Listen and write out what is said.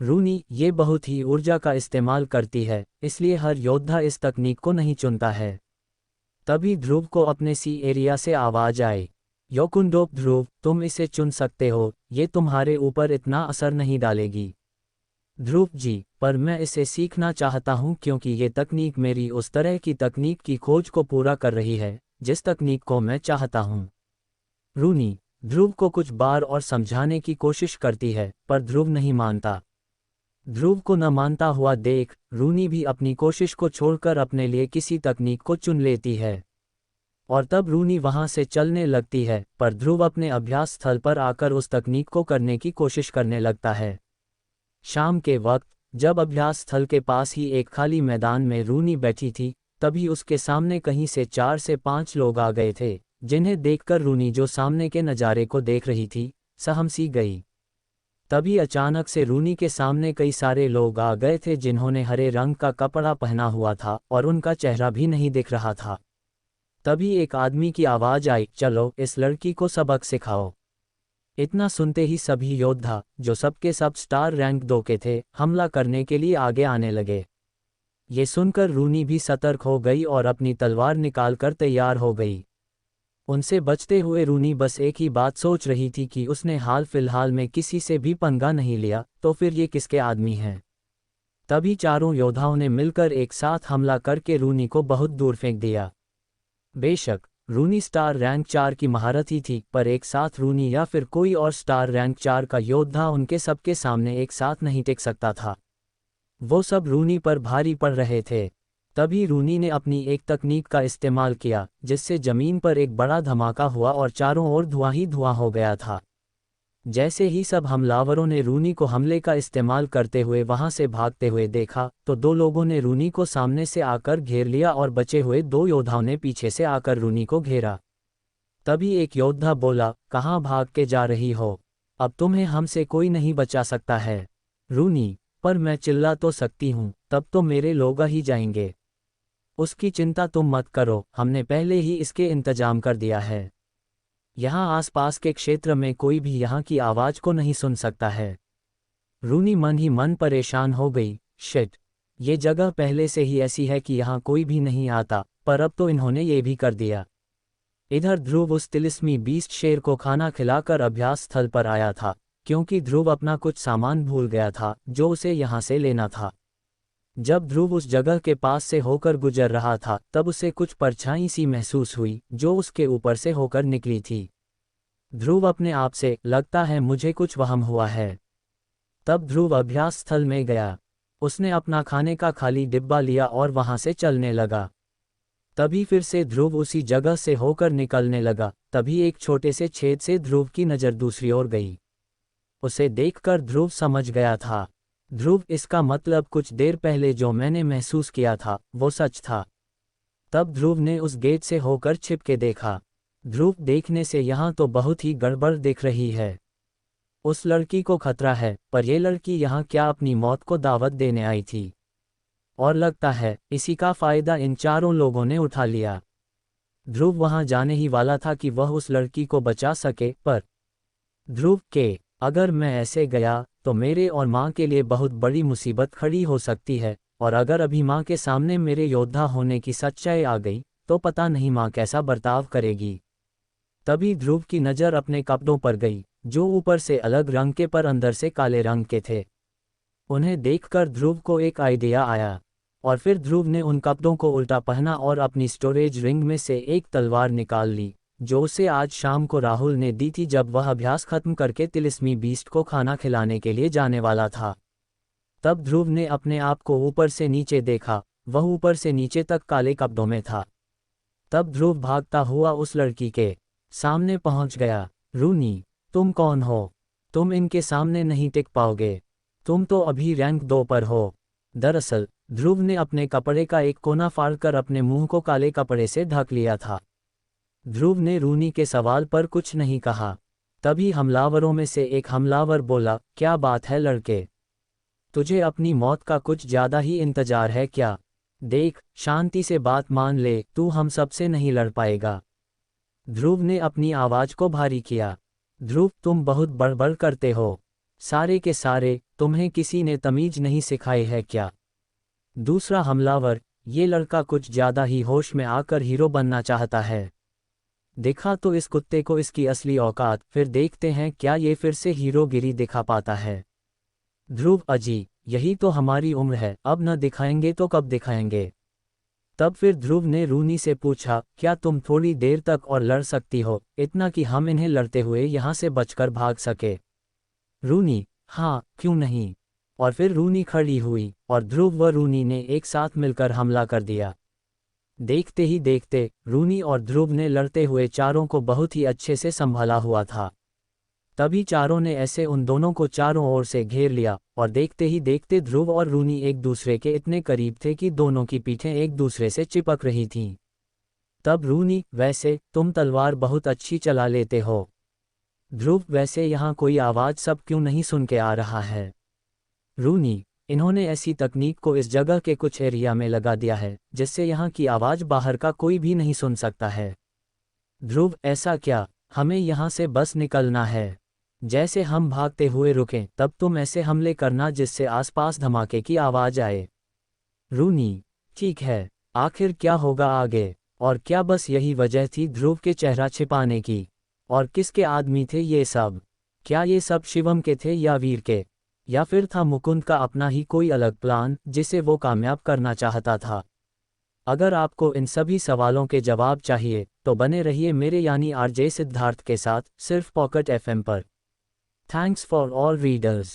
रूनी, ये बहुत ही ऊर्जा का इस्तेमाल करती है, इसलिए हर योद्धा इस तकनीक को नहीं चुनता है। तभी ध्रुव को अपने सी एरिया से आवाज आई, योकुंडो, ध्रुव, तुम इसे चुन सकते हो, ये तुम्हारे ऊपर इतना असर नहीं डालेगी। ध्रुव जी, पर मैं इसे सीखना चाहता हूँ क्योंकि ये तकनीक मेरी उस तरह की तकनीक की खोज को पूरा कर रही है जिस तकनीक को मैं चाहता हूँ। रूनी ध्रुव को कुछ बार और समझाने की कोशिश करती है, पर ध्रुव नहीं मानता। ध्रुव को न मानता हुआ देख रूनी भी अपनी कोशिश को छोड़कर अपने लिए किसी तकनीक को चुन लेती है। और तब रूनी वहां से चलने लगती है, पर ध्रुव अपने अभ्यास स्थल पर आकर उस तकनीक को करने की कोशिश करने लगता है। शाम के वक्त जब अभ्यास स्थल के पास ही एक खाली मैदान में रूनी बैठी थी, तभी उसके सामने कहीं से 4 से 5 लोग आ गए थे, जिन्हें देखकर रूनी जो सामने के नज़ारे को देख रही थी, सहम सी गई। तभी अचानक से रूनी के सामने कई सारे लोग आ गए थे जिन्होंने हरे रंग का कपड़ा पहना हुआ था और उनका चेहरा भी नहीं दिख रहा था। तभी एक आदमी की आवाज़ आई, चलो इस लड़की को सबक सिखाओ। इतना सुनते ही सभी योद्धा, जो सबके सब स्टार रैंक 2 के थे, हमला करने के लिए आगे आने लगे। ये सुनकर रूनी भी सतर्क हो गई और अपनी तलवार निकालकर तैयार हो गई। उनसे बचते हुए रूनी बस एक ही बात सोच रही थी कि उसने हाल फिलहाल में किसी से भी पंगा नहीं लिया, तो फिर ये किसके आदमी हैं। तभी चारों योद्धाओं ने मिलकर एक साथ हमला करके रूनी को बहुत दूर फेंक दिया। बेशक रूनी स्टार रैंक 4 की महारथी थी, पर एक साथ रूनी या फिर कोई और स्टार रैंक 4 का योद्धा उनके सबके सामने एक साथ नहीं टिक सकता था। वो सब रूनी पर भारी पड़ रहे थे। तभी रूनी ने अपनी एक तकनीक का इस्तेमाल किया, जिससे जमीन पर एक बड़ा धमाका हुआ और चारों ओर धुआं ही धुआं हो गया था। जैसे ही सब हमलावरों ने रूनी को हमले का इस्तेमाल करते हुए वहां से भागते हुए देखा, तो 2 लोगों ने रूनी को सामने से आकर घेर लिया और बचे हुए 2 योद्धाओं ने पीछे से आकर रूनी को घेरा। तभी एक योद्धा बोला, कहाँ भाग के जा रही हो? अब तुम्हें हमसे कोई नहीं बचा सकता है। रूनी, पर मैं चिल्ला तो सकती हूँ, तब तो मेरे लोग ही जाएंगे। उसकी चिंता तुम मत करो, हमने पहले ही इसके इंतजाम कर दिया है। यहाँ आसपास के क्षेत्र में कोई भी यहाँ की आवाज़ को नहीं सुन सकता है। रूनी मन ही मन परेशान हो गई, शिट, ये जगह पहले से ही ऐसी है कि यहाँ कोई भी नहीं आता, पर अब तो इन्होंने ये भी कर दिया। इधर ध्रुव उस तिलिस्मी बीस्ट शेर को खाना खिलाकर अभ्यास स्थल पर आया था, क्योंकि ध्रुव अपना कुछ सामान भूल गया था जो उसे यहाँ से लेना था। जब ध्रुव उस जगह के पास से होकर गुजर रहा था, तब उसे कुछ परछाई सी महसूस हुई जो उसके ऊपर से होकर निकली थी। ध्रुव अपने आप से, लगता है मुझे कुछ वहम हुआ है। तब ध्रुव अभ्यास स्थल में गया। उसने अपना खाने का खाली डिब्बा लिया और वहां से चलने लगा। तभी फिर से ध्रुव उसी जगह से होकर निकलने लगा। तभी एक छोटे से छेद से ध्रुव की नज़र दूसरी ओर गई। उसे देखकर ध्रुव समझ गया था, ध्रुव, इसका मतलब कुछ देर पहले जो मैंने महसूस किया था वो सच था। तब ध्रुव ने उस गेट से होकर छिप के देखा। ध्रुव, देखने से यहाँ तो बहुत ही गड़बड़ दिख रही है। उस लड़की को खतरा है, पर यह लड़की यहाँ क्या अपनी मौत को दावत देने आई थी? और लगता है इसी का फायदा इन चारों लोगों ने उठा लिया। ध्रुव वहां जाने ही वाला था कि वह उस लड़की को बचा सके, पर ध्रुव के, अगर मैं ऐसे गया तो मेरे और माँ के लिए बहुत बड़ी मुसीबत खड़ी हो सकती है, और अगर अभी माँ के सामने मेरे योद्धा होने की सच्चाई आ गई तो पता नहीं माँ कैसा बर्ताव करेगी। तभी ध्रुव की नज़र अपने कपड़ों पर गई, जो ऊपर से अलग रंग के पर अंदर से काले रंग के थे। उन्हें देखकर ध्रुव को एक आइडिया आया, और फिर ध्रुव ने उन कपड़ों को उल्टा पहना और अपनी स्टोरेज रिंग में से एक तलवार निकाल ली, जो उसे आज शाम को राहुल ने दी थी जब वह अभ्यास खत्म करके तिलिस्मी बीस्ट को खाना खिलाने के लिए जाने वाला था। तब ध्रुव ने अपने आप को ऊपर से नीचे देखा, वह ऊपर से नीचे तक काले कपड़ों में था। तब ध्रुव भागता हुआ उस लड़की के सामने पहुंच गया। रूनी, तुम कौन हो? तुम इनके सामने नहीं टिक पाओगे, तुम तो अभी रैंक 2 पर हो। दरअसल ध्रुव ने अपने कपड़े का एक कोना फाड़कर अपने मुंह को काले कपड़े से ढक लिया था। ध्रुव ने रूनी के सवाल पर कुछ नहीं कहा। तभी हमलावरों में से एक हमलावर बोला, क्या बात है लड़के, तुझे अपनी मौत का कुछ ज्यादा ही इंतजार है क्या? देख, शांति से बात मान ले, तू हम सबसे नहीं लड़ पाएगा। ध्रुव ने अपनी आवाज को भारी किया। ध्रुव, तुम बहुत बड़बड़ करते हो, सारे के सारे तुम्हें किसी ने तमीज नहीं सिखाई है क्या? दूसरा हमलावर, ये लड़का कुछ ज़्यादा ही होश में आकर हीरो बनना चाहता है। देखा तो इस कुत्ते को इसकी असली औकात, फिर देखते हैं क्या ये फिर से हीरोगिरी दिखा पाता है। ध्रुव, अजी, यही तो हमारी उम्र है, अब न दिखाएंगे तो कब दिखाएंगे? तब फिर ध्रुव ने रूनी से पूछा, क्या तुम थोड़ी देर तक और लड़ सकती हो, इतना कि हम इन्हें लड़ते हुए यहाँ से बचकर भाग सके? रूनी, हाँ, क्यों नहीं। और फिर रूनी खड़ी हुई और ध्रुव व रूनी ने एक साथ मिलकर हमला कर दिया। देखते ही देखते रूनी और ध्रुव ने लड़ते हुए चारों को बहुत ही अच्छे से संभाला हुआ था। तभी चारों ने ऐसे उन दोनों को चारों ओर से घेर लिया और देखते ही देखते ध्रुव और रूनी एक दूसरे के इतने करीब थे कि दोनों की पीठें एक दूसरे से चिपक रही थीं। तब रूनी, वैसे तुम तलवार बहुत अच्छी चला लेते हो। ध्रुव, वैसे यहाँ कोई आवाज़ सब क्यों नहीं सुन के आ रहा है? रूनी, इन्होंने ऐसी तकनीक को इस जगह के कुछ एरिया में लगा दिया है जिससे यहाँ की आवाज़ बाहर का कोई भी नहीं सुन सकता है। ध्रुव, ऐसा क्या? हमें यहाँ से बस निकलना है। जैसे हम भागते हुए रुकें तब तुम ऐसे हमले करना जिससे आसपास धमाके की आवाज़ आए। रूनी, ठीक है, आखिर क्या होगा आगे? और क्या बस यही वजह थी ध्रुव के चेहरा छिपाने की? और किसके आदमी थे ये सब? क्या ये सब शिवम के थे या वीर के? या फिर था मुकुंद का अपना ही कोई अलग प्लान जिसे वो कामयाब करना चाहता था? अगर आपको इन सभी सवालों के जवाब चाहिए तो बने रहिए मेरे यानी आरजे सिद्धार्थ के साथ, सिर्फ पॉकेट एफएम पर। Thanks for all readers.